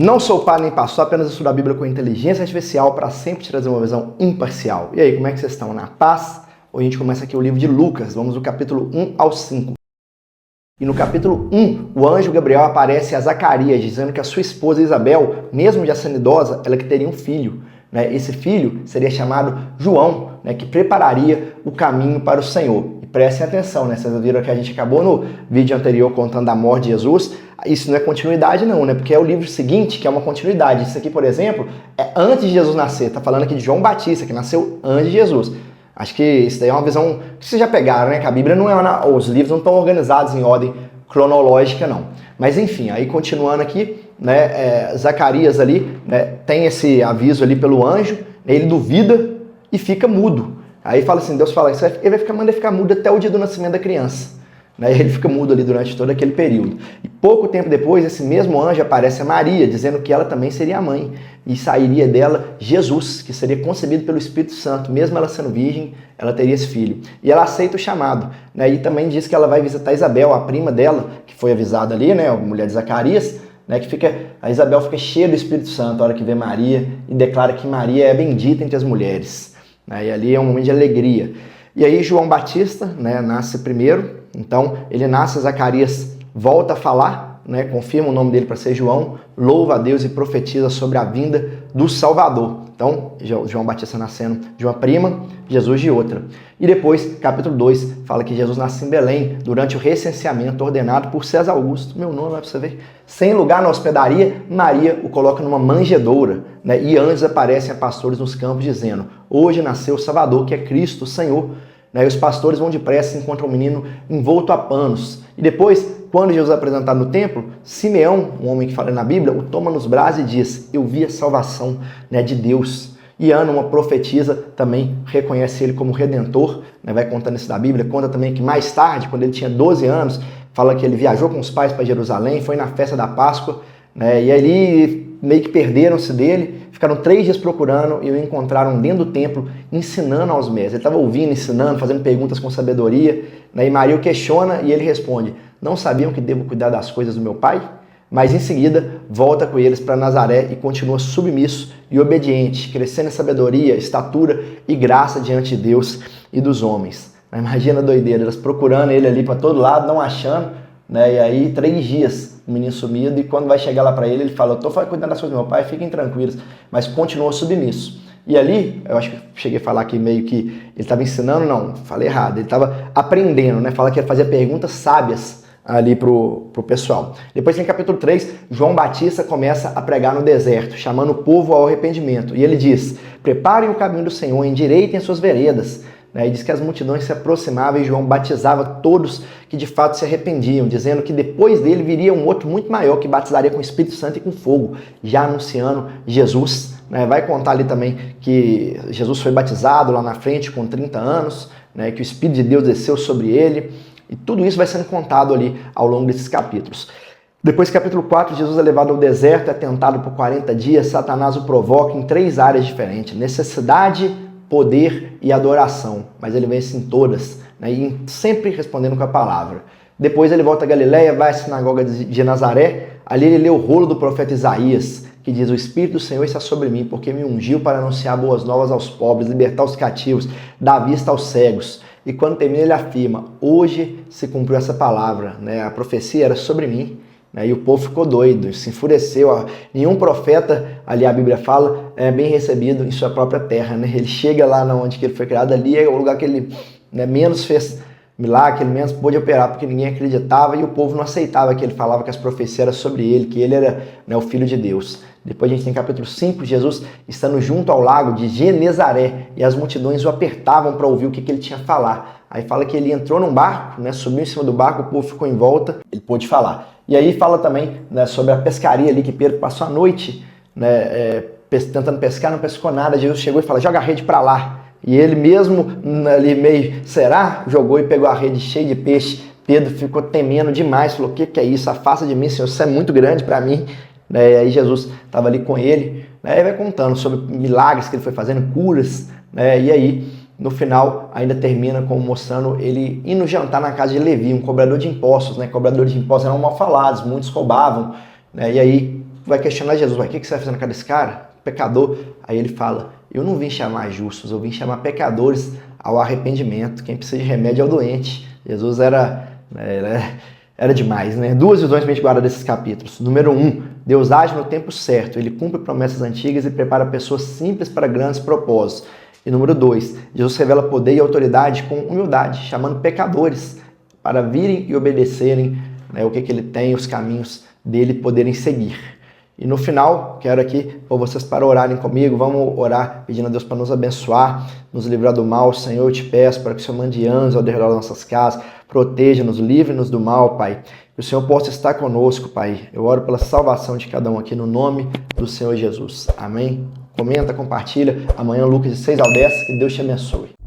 Não sou pai nem pastor, apenas estudo a Bíblia com inteligência artificial para sempre trazer uma visão imparcial. E aí, como é que vocês estão? Na paz? Hoje a gente começa aqui o livro de Lucas, vamos do capítulo 1 ao 5. E no capítulo 1, o anjo Gabriel aparece a Zacarias, dizendo que a sua esposa Isabel, mesmo já sendo idosa, ela que teria um filho. Esse filho seria chamado João, que prepararia o caminho para o Senhor. E prestem atenção, vocês viram que a gente acabou no vídeo anterior contando da morte de Jesus. Isso não é continuidade não, porque é o livro seguinte que é uma continuidade. Isso aqui, por exemplo, é antes de Jesus nascer. Está falando aqui de João Batista, que nasceu antes de Jesus. Acho que isso daí é uma visão que vocês já pegaram, que a Bíblia não é, os livros não estão organizados em ordem cronológica, não. Mas enfim, aí continuando aqui, Zacarias ali, tem esse aviso ali pelo anjo, ele duvida e fica mudo. Aí fala assim, Deus fala, ele manda ficar mudo até o dia do nascimento da criança. Ele fica mudo ali durante todo aquele período. E pouco tempo depois, esse mesmo anjo aparece a Maria, dizendo que ela também seria a mãe. E sairia dela Jesus, que seria concebido pelo Espírito Santo. Mesmo ela sendo virgem, ela teria esse filho. E ela aceita o chamado. E também diz que ela vai visitar Isabel, a prima dela, que foi avisada ali, a mulher de Zacarias, a Isabel fica cheia do Espírito Santo a hora que vê Maria e declara que Maria é bendita entre as mulheres. E ali é um momento de alegria. E aí João Batista nasce primeiro. Então, ele nasce, Zacarias volta a falar, confirma o nome dele para ser João, louva a Deus e profetiza sobre a vinda do Salvador. Então, João Batista nascendo de uma prima, Jesus de outra. E depois, capítulo 2, fala que Jesus nasce em Belém, durante o recenseamento ordenado por César Augusto. Meu nome, para você ver. Sem lugar na hospedaria, Maria o coloca numa manjedoura. E anjos aparecem a pastores nos campos dizendo, hoje nasceu o Salvador, que é Cristo, o Senhor. E os pastores vão depressa e encontram um menino envolto a panos. E depois, quando Jesus é apresentado no templo, Simeão, um homem que fala na Bíblia, o toma nos braços e diz, eu vi a salvação de Deus. E Ana, uma profetisa, também reconhece ele como Redentor, vai contando isso da Bíblia, conta também que mais tarde, quando ele tinha 12 anos, fala que ele viajou com os pais para Jerusalém, foi na festa da Páscoa, e ali meio que perderam-se dele, ficaram 3 dias procurando e o encontraram dentro do templo, ensinando aos mestres. Ele estava ouvindo, ensinando, fazendo perguntas com sabedoria, e Maria o questiona e ele responde, não sabiam que devo cuidar das coisas do meu pai? Mas em seguida, volta com eles para Nazaré e continua submisso e obediente, crescendo em sabedoria, estatura e graça diante de Deus e dos homens. Imagina a doideira, eles procurando ele ali para todo lado, não achando, e aí 3 dias o menino sumido, e quando vai chegar lá para ele, ele fala, eu estou cuidando das coisas do meu pai, fiquem tranquilos, mas continua submisso. E ali, eu acho que cheguei a falar que meio que ele estava ensinando, não, falei errado, ele estava aprendendo, fala que ele fazia perguntas sábias ali pro pessoal. Depois tem capítulo 3, João Batista começa a pregar no deserto, chamando o povo ao arrependimento, e ele diz, preparem o caminho do Senhor, endireitem as suas veredas. E diz que as multidões se aproximavam e João batizava todos que de fato se arrependiam, dizendo que depois dele viria um outro muito maior que batizaria com o Espírito Santo e com fogo, já anunciando Jesus. Vai contar ali também que Jesus foi batizado lá na frente com 30 anos, que o Espírito de Deus desceu sobre ele, e tudo isso vai sendo contado ali ao longo desses capítulos. Depois, capítulo 4, Jesus é levado ao deserto, é tentado por 40 dias, Satanás o provoca em 3 áreas diferentes, necessidade, poder e adoração, mas ele vence em todas, e sempre respondendo com a palavra. Depois ele volta a Galileia, vai à sinagoga de Nazaré, ali ele lê o rolo do profeta Isaías, que diz, o Espírito do Senhor está sobre mim, porque me ungiu para anunciar boas novas aos pobres, libertar os cativos, dar vista aos cegos. E quando termina ele afirma, hoje se cumpriu essa palavra, a profecia era sobre mim, e o povo ficou doido, se enfureceu. Nenhum profeta, ali a Bíblia fala, é bem recebido em sua própria terra. Ele chega lá onde ele foi criado, ali é o lugar que ele menos fez milagre, que ele menos pôde operar, porque ninguém acreditava e o povo não aceitava que ele falava que as profecias eram sobre ele, que ele era o Filho de Deus. Depois a gente tem capítulo 5, Jesus estando junto ao lago de Genezaré e as multidões o apertavam para ouvir o que ele tinha a falar. Aí fala que ele entrou num barco, subiu em cima do barco, o povo ficou em volta, ele pôde falar. E aí fala também sobre a pescaria ali, que Pedro passou a noite tentando pescar, não pescou nada. Jesus chegou e falou, joga a rede para lá. E ele mesmo ali meio, será? Jogou e pegou a rede cheia de peixe. Pedro ficou temendo demais, falou, o que é isso? Afasta de mim, Senhor, isso é muito grande para mim. Aí Jesus estava ali com ele, e vai contando sobre milagres que ele foi fazendo, curas, e aí no final ainda termina como mostrando ele indo jantar na casa de Levi, um cobrador de impostos, cobradores de impostos eram mal falados, muitos roubavam, e aí vai questionar Jesus, o que você vai fazer na cara desse cara? Pecador. Aí ele fala, eu não vim chamar justos, eu vim chamar pecadores ao arrependimento. Quem precisa de remédio é o doente. Jesus era demais, né? Duas visões pra gente guardar desses capítulos. Número 1, Deus age no tempo certo. Ele cumpre promessas antigas e prepara pessoas simples para grandes propósitos. E número 2, Jesus revela poder e autoridade com humildade, chamando pecadores para virem e obedecerem, né, o que ele tem, os caminhos dele poderem seguir. E no final, quero aqui pôr vocês para orarem comigo. Vamos orar pedindo a Deus para nos abençoar, nos livrar do mal. Senhor, eu te peço para que o Senhor mande anjos ao redor das nossas casas, proteja-nos, livre-nos do mal, Pai. Que o Senhor possa estar conosco, Pai. Eu oro pela salvação de cada um aqui no nome do Senhor Jesus. Amém? Comenta, compartilha. Amanhã, Lucas de 6 ao 10. Que Deus te abençoe.